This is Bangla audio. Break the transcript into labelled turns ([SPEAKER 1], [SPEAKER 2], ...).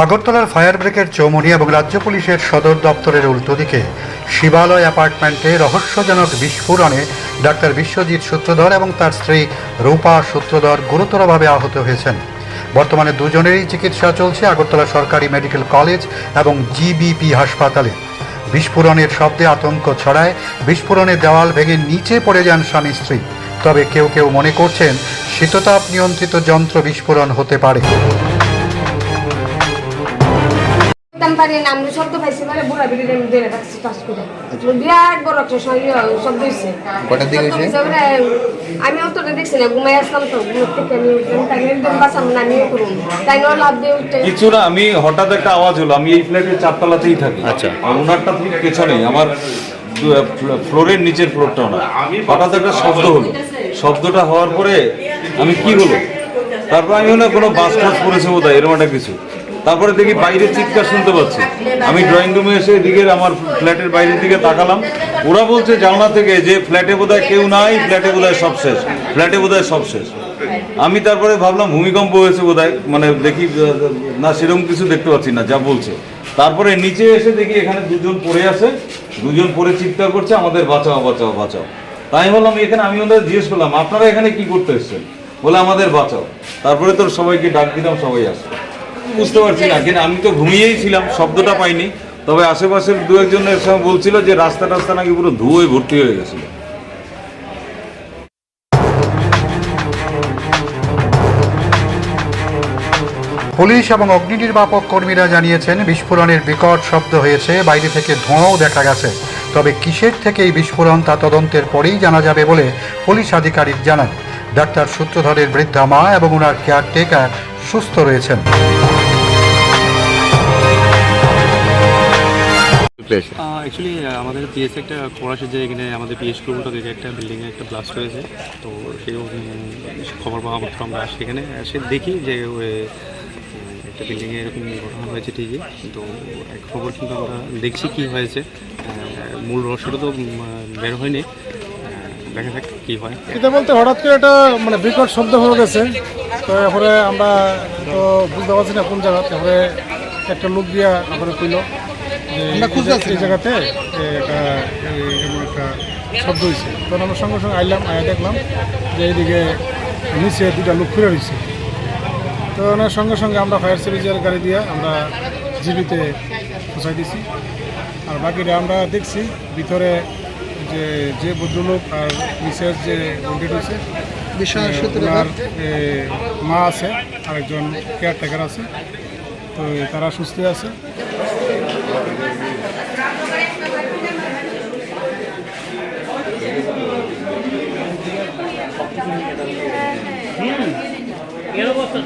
[SPEAKER 1] আগরতলার ফায়ার ব্রিগেড চৌমুহনী এবং রাজ্য পুলিশের সদর দপ্তরের উল্টো দিকে শিবালয় অ্যাপার্টমেন্টে রহস্যজনক বিস্ফোরণে ডাক্তার বিশ্বজিৎ সূত্রধর এবং তার স্ত্রী রূপা সূত্রধর গুরুতরভাবে আহত হয়েছেন। বর্তমানে দুজনেরই চিকিৎসা চলছে আগরতলা সরকারি মেডিকেল কলেজ এবং জিবিপি হাসপাতালে। বিস্ফোরণের শব্দে আতঙ্ক ছড়ায়। বিস্ফোরণে দেওয়াল ভেঙে নিচে পড়ে যান স্বামী স্ত্রী। তবে কেউ কেউ মনে করছেন শীততাপ নিয়ন্ত্রিত যন্ত্র বিস্ফোরণ হতে পারে।
[SPEAKER 2] আমি অতটা দেখছি না, ঘুমাই আসলাম তো
[SPEAKER 3] কিছু না, আমি হঠাৎ একটা আওয়াজ হলো। আমি এই ফ্ল্যাটের 4 তলাতেই থাকি। আচ্ছা, ওনারটা ঠিক পেছনেই, আমার ফ্লোরের নিচের ফ্লোরটা ওনার। হঠাৎ একটা শব্দ হলো। শব্দটা হওয়ার পরে আমি কি হলো, তারপর আমি হলো কোনো বাস টাস পড়েছে বোধ হয়, এরকম একটা কিছু। তারপরে দেখি বাইরে চিৎকার শুনতে পাচ্ছি। আমি ড্রয়িং রুমে এসে এদিকে আমার ফ্ল্যাটের বাইরের দিকে তাকালাম। ওরা বলছে জানলা থেকে যে ফ্ল্যাটে বোধহয় কেউ নাই, ফ্ল্যাটে বোধহয় সব শেষ, ফ্ল্যাটে বোধহয় সব শেষ। আমি তারপরে ভাবলাম ভূমিকম্প হয়েছে বোধহয়, মানে দেখি না সেরকম কিছু দেখতে পাচ্ছি না যা বলছে। তারপরে নিচে এসে দেখি এখানে দুজন পড়ে আছে, দুজন পড়ে চিৎকার করছে আমাদের বাঁচাও বাঁচাও বাঁচাও। তাই বললাম এখানে, আমি ওদের জিজ্ঞেস করলাম আপনারা এখানে কি করতে এসছেন, বলে আমাদের বাঁচাও। তারপরে তোর সবাইকে ডাক দিলাম, সবাই আসলো। বুঝতে পারছি না, কিন্তু আমি তো ঘুমিয়েই ছিলাম, শব্দটা পাইনি। তবে আশেপাশের দু একজনের সঙ্গে বলছিল যে রাস্তা টাস্তা নাকি পুরো ধুয়োয় ভর্তি হয়ে গেছিল।
[SPEAKER 1] পুলিশ এবং অগ্নি নির্বাপক কর্মীরা জানিয়েছেন বিস্ফোরণের বিকট শব্দ হয়েছে, বাইরে থেকে ধোঁয়াও দেখা গেছে। তবে কিসের থেকে এই বিস্ফোরণ তা তদন্তের পরেই জানা যাবে বলে পুলিশ আধিকারিক জানান। ডাক্তার সূত্রধরের বৃদ্ধা মা এবং ওনার কেয়ারটেকার সুস্থ রয়েছেন।
[SPEAKER 4] অ্যাকচুয়ালি আমাদের পিএস একটা খবর আসে যে এখানে আমাদের পিএস রুমটা থেকে একটা বিল্ডিংয়ে একটা ব্লাস্ট হয়েছে। তো সেই খবর পাওয়া মাত্র আমরা সেখানে এসে দেখি যে একটা বিল্ডিংয়ে এরকম ঘটনা হয়েছে ঠিকই। তো এক খবর কিন্তু আমরা দেখছি কী হয়েছে, মূল রহস্যটা তো বের হয়নি, দেখা যাক কী হয়।
[SPEAKER 5] এটা বলতে হঠাৎ করে এটা মানে বিকট শব্দ হয়ে গেছে। তো এরপরে আমরা তো বুঝতে পারছি না কোন জায়গা। তারপরে একটা লোক দিয়া তারপরে কইল এই জায়গাতে এমন একটা শব্দ হয়েছে। তখন আমরা সঙ্গে সঙ্গে আইলাম, দেখলাম যে এইদিকে নিচে দুটা লোক ফিরে রয়েছে। তো ওনার সঙ্গে সঙ্গে আমরা ফায়ার সার্ভিসের গাড়ি দিয়ে আমরা জিবিতে পৌঁছাই দিছি। আর বাকিটা আমরা দেখছি ভিতরে যে ভদ্রলোক আর মিসেস যে ওয়েন্টেড হয়েছে, ওনার মা আছে, আরেকজন কেয়ারটেকার আছে। তো তারা সুস্থ আছে।
[SPEAKER 6] এর অবস্থা